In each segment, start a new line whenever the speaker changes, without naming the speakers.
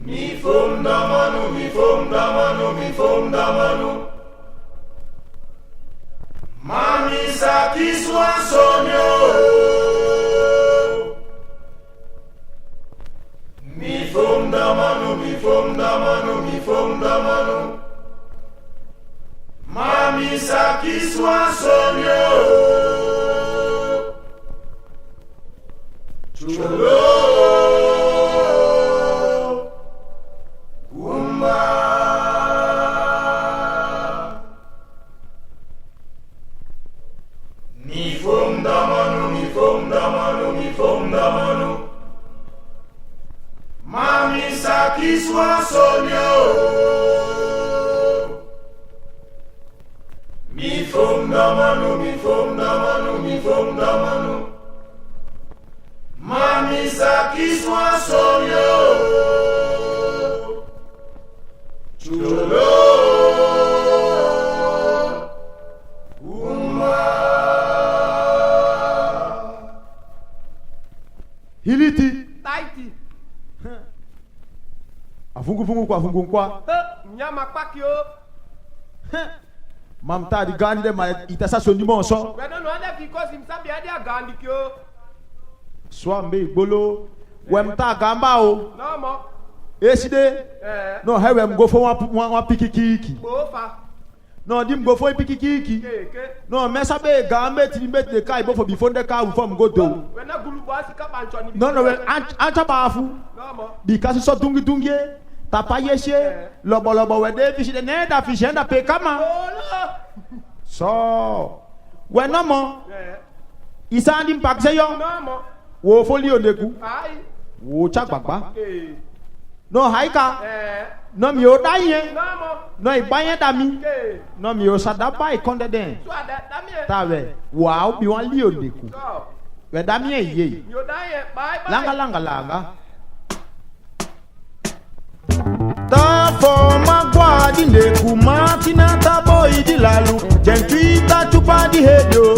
Mi fom damanu, mi fom damanu, mi fom damanu. Mami sakiswa sonyo. Mi fom damanu, mi fom damanu, mi fom damanu. Mami sakiswa sonyo. Chulo. Mami sakiswa sonyo. Mi fom damanu, mi fom damanu, mi fom damanu. Mami sakiswa sonyo. Chulo.
Hiliti.
Taiti.
Afungu kwa.
Nyama pakio.
Mamta di gandi de ma itasa so ndimo so.
We don't know that because him sabi adi agandi kyo.
Swambe gbolo. Wemta gamba o.
No mo.
Eside. No he wem go for one pikikiki.
Bofa.
No dim go for pikikiki. No mesa be gambe ti met de kai bo for before the car form go do.
We na gulu boasi ka banchoni.
No we anta bafu.
No mo.
Because so dungi. Tapa yeshe, lobo wede fish de neda fish enda pe kama. So, when no more, isandi mpakse yo.
No mo.
Wo foli ondeku.
Ai.
Wo chak bakba. No haika. No mi odaye.
No mo.
No ibaye dami. No mi osadaba ikonde den.
So that dami.
Tawe. Wow, bi wan li ondeku. We dami ye.
Yo daye. Bye.
Langa. Ta forma guardi ne kumatina ta boy di lalu gentuita chupa di hedio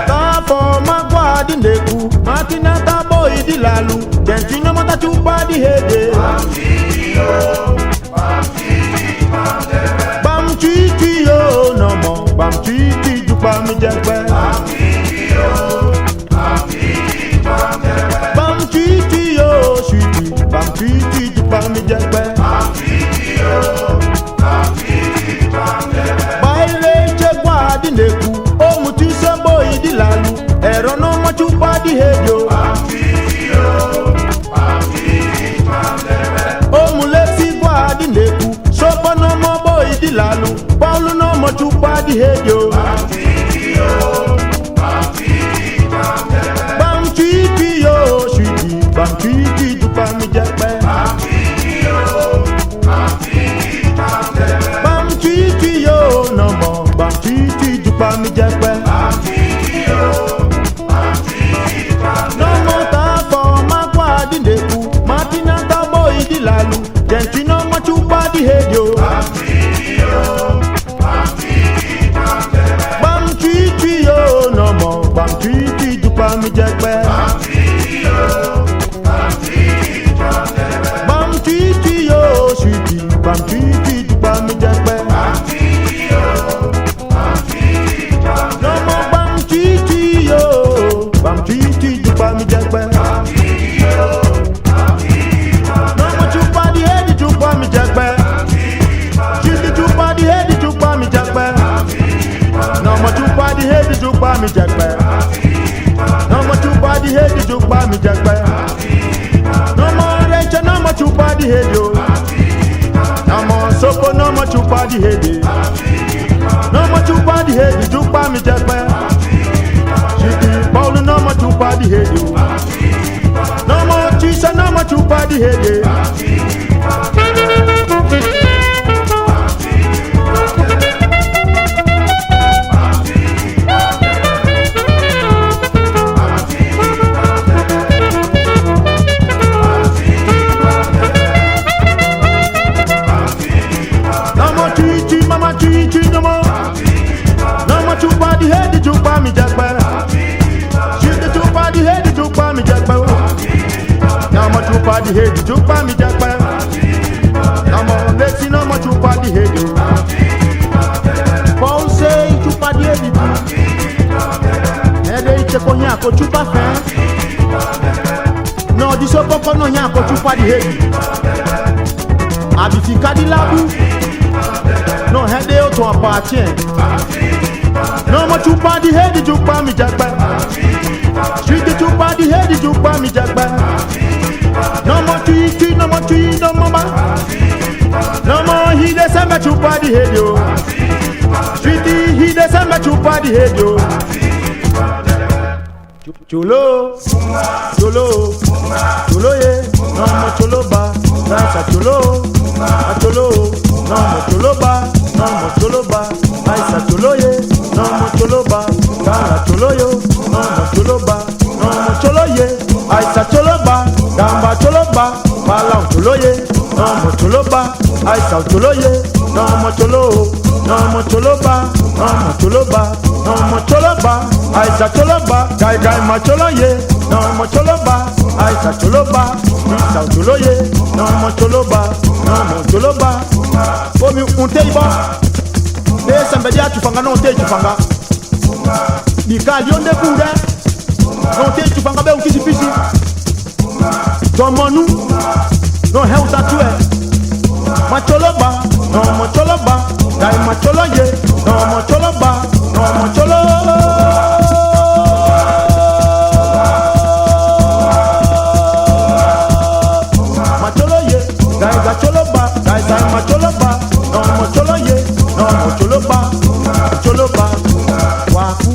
ta forma guardi ne kumatina ta boy di lalu gentuina mata chupa di hede bam chichi yo no mo bam chichi chupa mi jagbe bam titi jupa mi jagbe baile jegwa di neku o mutu sembo idi lalu ero no mo chupa di hejo o mulesi gwa di neku sopo no mo bo idi lalu paulu no mo chupa di hejo bam titi yo sweetie bam titi jupa mi jagbe bam titi yo no mo bam titi jupa mi jagbe no mo ta for ma kwa di neku martina ta boy di lalu gentino mo chupa di hedio bam titi yo no mo bam titi jupa mi jagbe bam titi yo sweetie bam titi jupa mi jagbe no mo bam titi yo bam titi jupa mi jagbe no mo chupa di head jupa mi jagbe titi chupa di head jupa mi jagbe no mo chupa di head jupa mi jagbe no mo chupa di head jupa mi jagbe no more rencha no more chupa di head yo no more sopo no more chupa di head no more chupa di head jupa mi jagbe shiki paul no more chupa di head yo no more chisa no more chupa di head chupa di head jupa mi jagbe. She the chupa di head jupa mi jagbe. the head, chupa mi jackpot. No more let's no more chupa the head. Paul say chupa the head. Head it ko nya ko chupa fe. No di so poko no nya ko chupa the head. Abi fi kadilabu. No head e o to apart. No more chupa the head, chupa mi jackpot. Street the chupa the head, chupa mi jackpot. No more tree, no more tree, no more. No more he the same chupa the head yo. Street he the same chupa the head yo. Cholo, cholo, cholo ye. No more cholo ba, that's a cholo, no more cholo ba, no more cholo ba, that's a cholo ye. No more cholo ba, that's a cholo yo. No more cholo ba, no more cholo ye. That's a cholo ba, gamba cholo ba, bala cholo ye. No more cholo ba, that's a cholo ye. No more cholo, no more cholo ba, no more cholo ba, no more cholo ba, that's a cholo ba, guy ma cholo ye. No more cholo ba, that's a cholo ba, it's a cholo ye. No more cholo ba, no more cholo ba. Omi unteiba. Somebody to fanga no take fanga. Because you ne kuda. No take fanga be ukisi fisi. Tomonu. No help that way. Macholoba, no macholoba. Dai macholo ye. No macholoba, no macholo. Macholo ye. Dai gacholoba, dai macholoba. No macholo ye. No choloba, choloba, waku,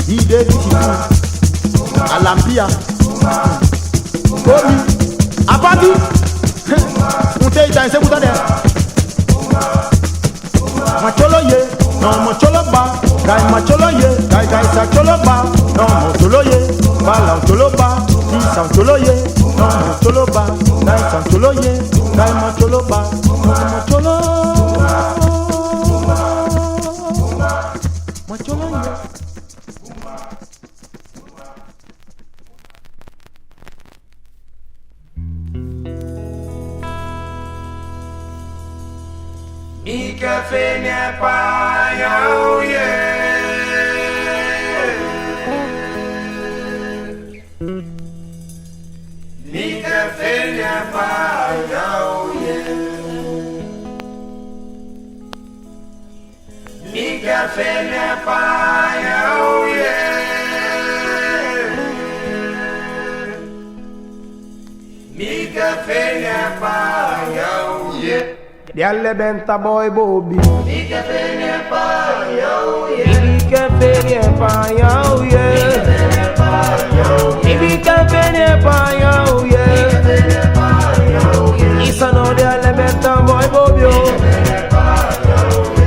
ide chiku, alambia, komi, ababi, unte ita buta de. Macholo ye, no macholoba, gai macholo ye, gai sa choloba, no macholo ye, bala choloba, isa cholo ye, no macholoba, gai sa cholo ye, gai macholoba, no macholo.
Mi café n'est pas yaouye. Mi café n'est pas yaouye. Mi café n'est pas yaouye. Mi café n'est pas yaouye.
Dialle benta boy Bobby.
Mi café n'est pas yaouye.
Mi café n'est pas yaouye. Mi café n'est pas yaouye. Isa no dialle benta boy Bobby.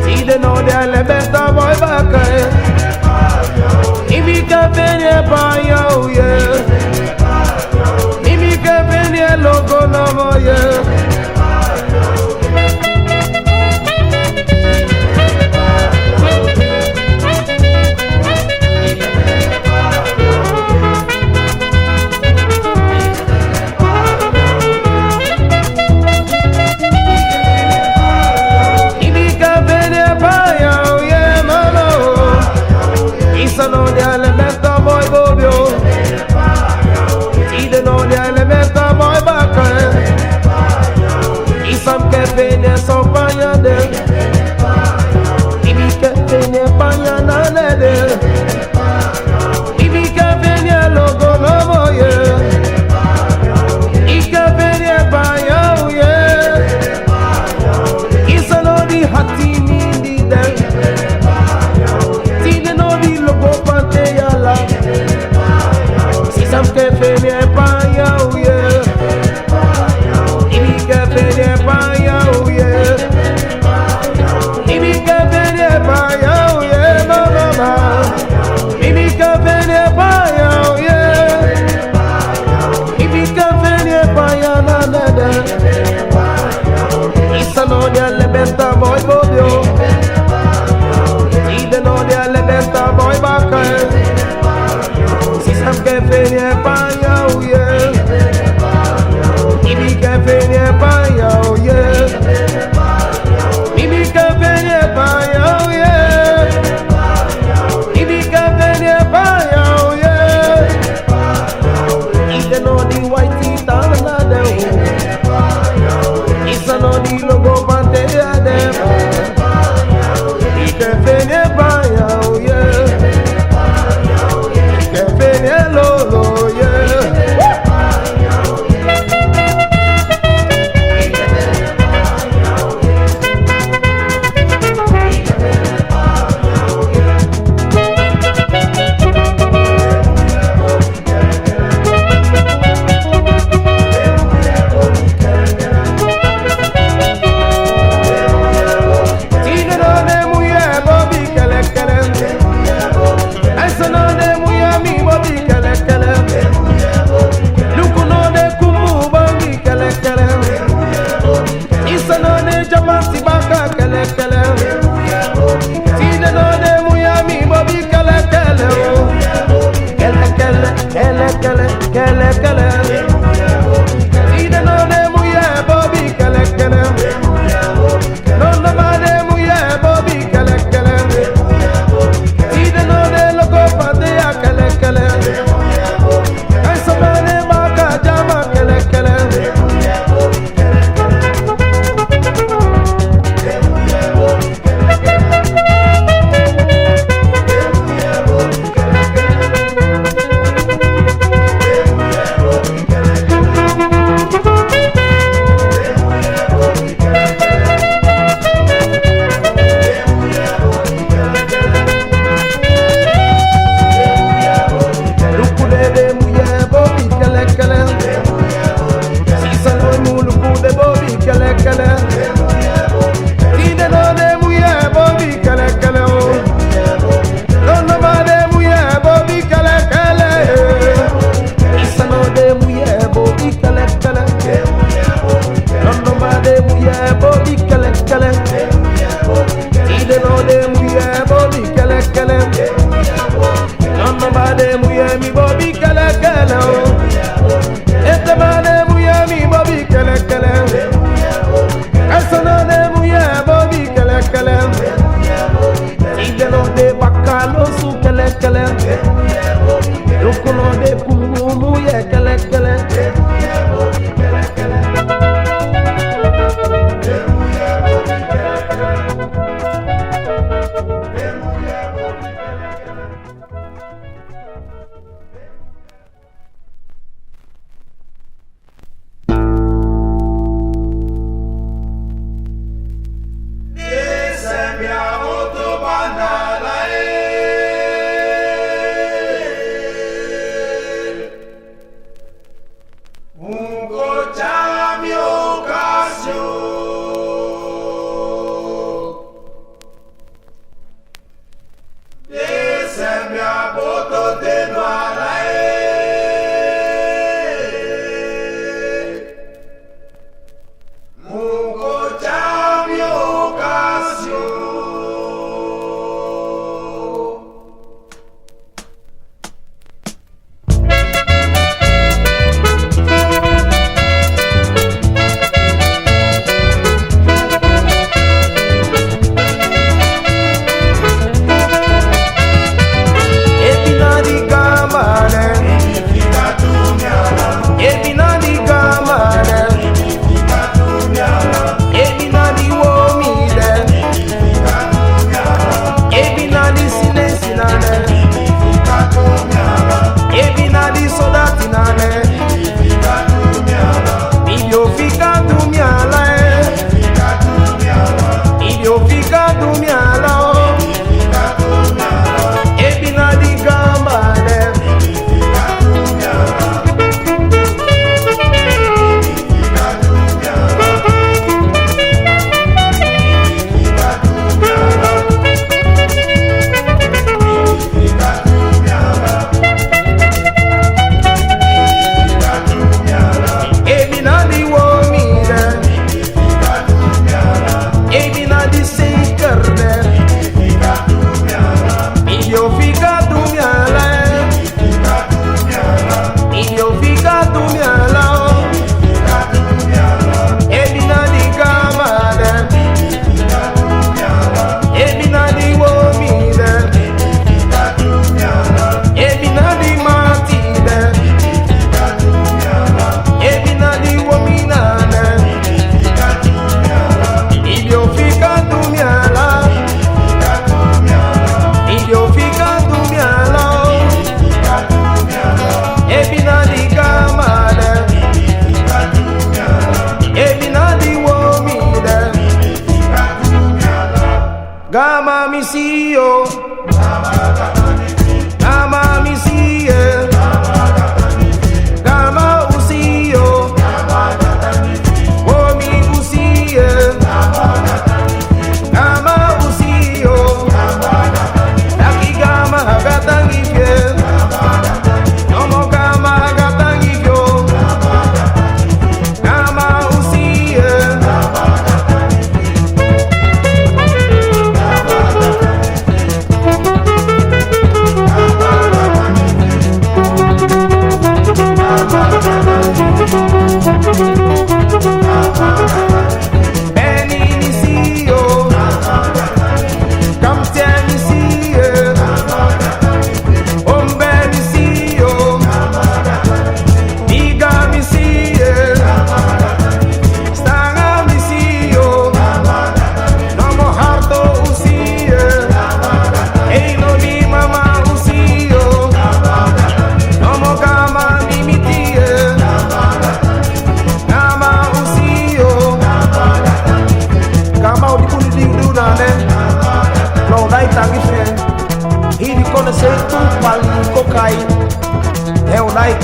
Ide no dialle benta boy Bakay. Mi café n'est pas yaouye. Mi café n'est loco no moye. No de alimenta boy bobio. Ide no de alimenta boy baka. Isam ke vene so panyade. Ibi ke vene panyana nede. Ibi ke vene logo no boye. Ike vene panya uye. Isa no di hati mindi de. Some cafe near Paya, oh yeah. Ibi cafe near Paya, oh yeah. Ibi cafe near Paya, oh yeah, mama. Ibi cafe near Paya, oh yeah. Ibi cafe near Paya, na na na. Isa no de alimenta boy bobio. Ide no de alimenta boy baka. Some cafe near Paya,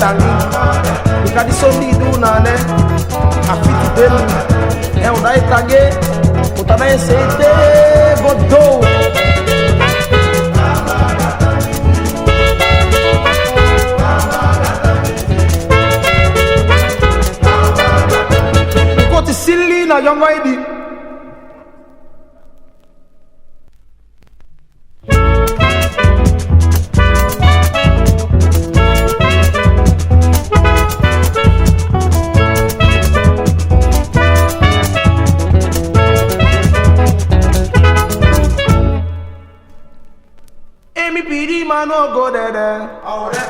tali. Because the so me do na ne. I fit them. E o dai tage. O também sei te godou. Enquanto silly na young lady. Me pity man no go there.